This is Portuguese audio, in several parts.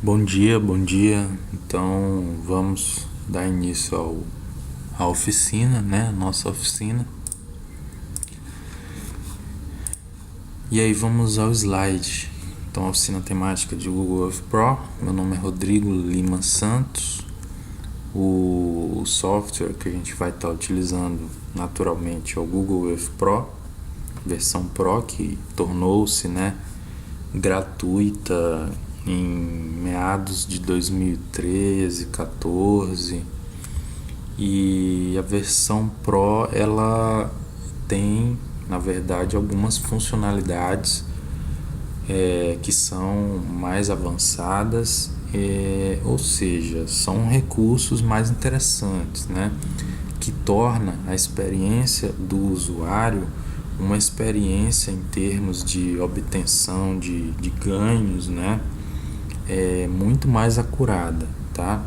Bom dia, bom dia. Então vamos dar início à oficina, né? Nossa oficina. E aí vamos ao slide. Então, a oficina temática de Google Earth Pro. Meu nome é Rodrigo Lima Santos. O software que a gente vai estar utilizando naturalmente é o Google Earth Pro, versão Pro, que tornou-se, né, gratuita em meados de 2013, 14, e a versão Pro ela tem, na verdade, algumas funcionalidades que são mais avançadas, ou seja, são recursos mais interessantes, né, que torna a experiência do usuário uma experiência em termos de obtenção de ganhos, né, muito mais acurada, tá?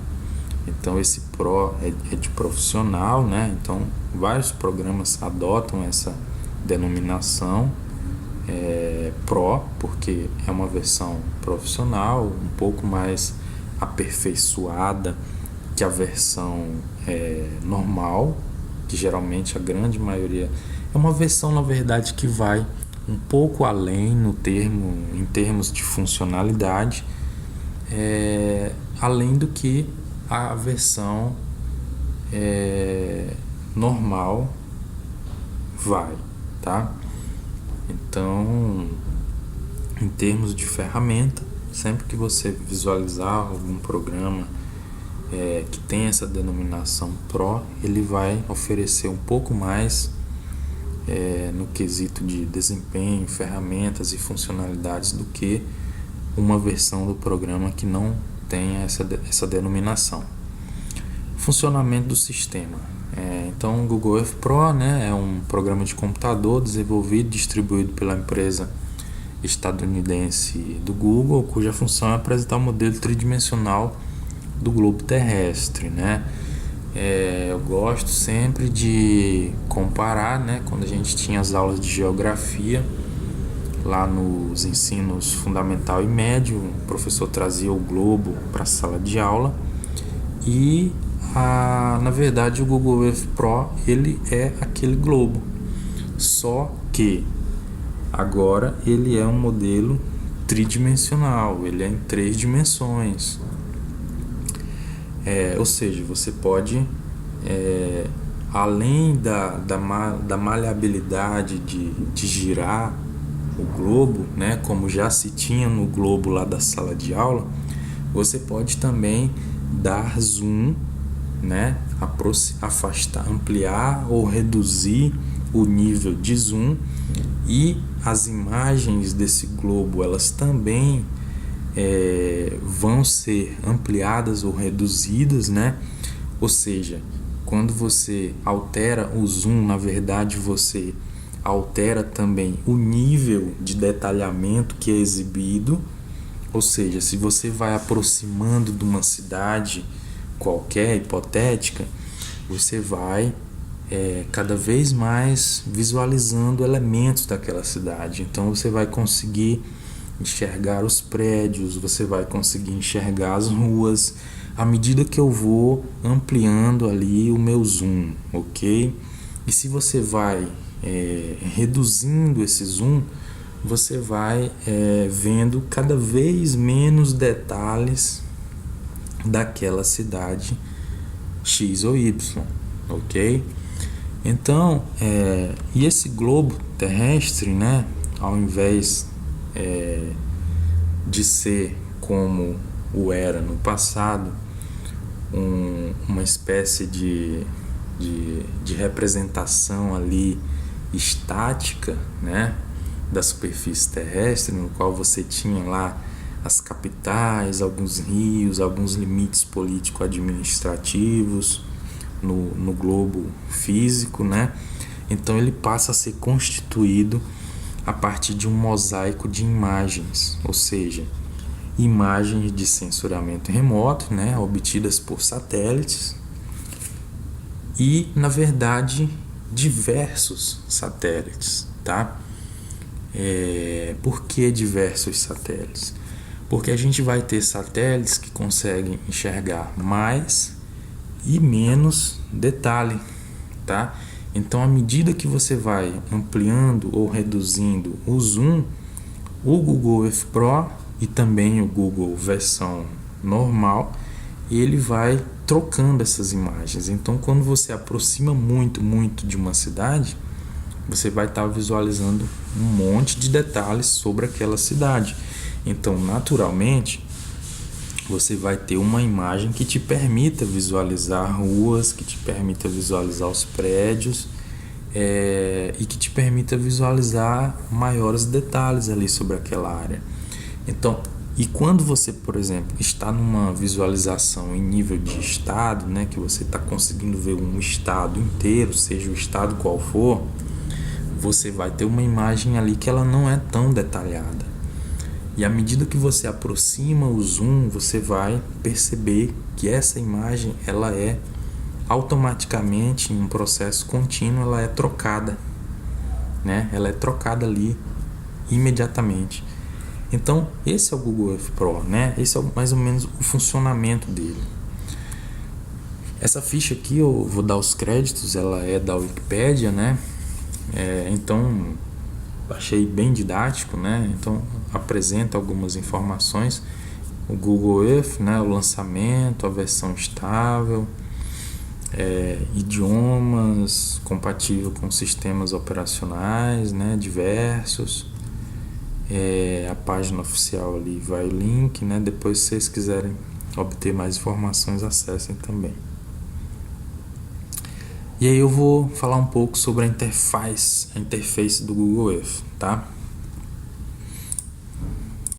Então esse Pro é de profissional, né? Então vários programas adotam essa denominação Pro, porque é uma versão profissional, um pouco mais aperfeiçoada que a versão normal, que geralmente a grande maioria é uma versão, na verdade, que vai um pouco além em termos de funcionalidade, além do que a versão normal vai, tá? Então, em termos de ferramenta, sempre que você visualizar algum programa que tem essa denominação Pro, ele vai oferecer um pouco mais no quesito de desempenho, ferramentas e funcionalidades do que uma versão do programa que não tem essa denominação. Funcionamento do sistema. Então, o Google Earth Pro, né, é um programa de computador desenvolvido e distribuído pela empresa estadunidense do Google, cuja função é apresentar um modelo tridimensional do globo terrestre, né? Eu gosto sempre de comparar, né, quando a gente tinha as aulas de geografia lá nos ensinos fundamental e médio, o professor trazia o globo para a sala de aula e na verdade o Google Earth Pro ele é aquele globo, só que agora ele é um modelo tridimensional, ele é em 3 dimensões. Ou seja, você pode, além da maleabilidade de girar o globo, né, como já se tinha no globo lá da sala de aula, você pode também dar zoom, né, afastar, ampliar ou reduzir o nível de zoom, e as imagens desse globo elas também vão ser ampliadas ou reduzidas, né? Ou seja, quando você altera o zoom, na verdade você altera também o nível de detalhamento que é exibido. Ou seja, se você vai aproximando de uma cidade qualquer, hipotética, você vai cada vez mais visualizando elementos daquela cidade. Então você vai conseguir enxergar os prédios, você vai conseguir enxergar as ruas à medida que eu vou ampliando ali o meu zoom, ok? E se você vai reduzindo esse zoom, você vai vendo cada vez menos detalhes daquela cidade X ou Y, ok? Então, e esse globo terrestre, né, ao invés de ser como o era no passado, uma espécie de representação ali estática, né, da superfície terrestre, no qual você tinha lá as capitais, alguns rios, alguns limites político-administrativos no globo físico, né? Então ele passa a ser constituído a partir de um mosaico de imagens, ou seja, imagens de sensoriamento remoto, né, obtidas por satélites e, na verdade, diversos satélites, tá? Por que diversos satélites? Porque a gente vai ter satélites que conseguem enxergar mais e menos detalhe, tá? Então, à medida que você vai ampliando ou reduzindo o zoom, o Google Earth Pro e também o Google versão normal, ele vai trocando essas imagens. Então, quando você aproxima muito de uma cidade, você vai estar visualizando um monte de detalhes sobre aquela cidade. Então, naturalmente, você vai ter uma imagem que te permita visualizar ruas, que te permita visualizar os prédios, e que te permita visualizar maiores detalhes ali sobre aquela área. Então, e quando você, por exemplo, está numa visualização em nível de estado, né, que você está conseguindo ver um estado inteiro, seja o estado qual for, você vai ter uma imagem ali que ela não é tão detalhada. E à medida que você aproxima o zoom, você vai perceber que essa imagem, ela é automaticamente, em um processo contínuo, ela é trocada, né? Ela é trocada ali imediatamente. Então, esse é o Google Earth Pro, né? Esse é mais ou menos o funcionamento dele. Essa ficha aqui, eu vou dar os créditos, ela é da Wikipedia, né? Então, achei bem didático, né? Então, apresenta algumas informações. O Google Earth, né? O lançamento, a versão estável, idiomas, compatível com sistemas operacionais, né? Diversos. A página oficial ali vai o link, né? Depois, se vocês quiserem obter mais informações, acessem também. E aí eu vou falar um pouco sobre a interface do Google Earth, tá?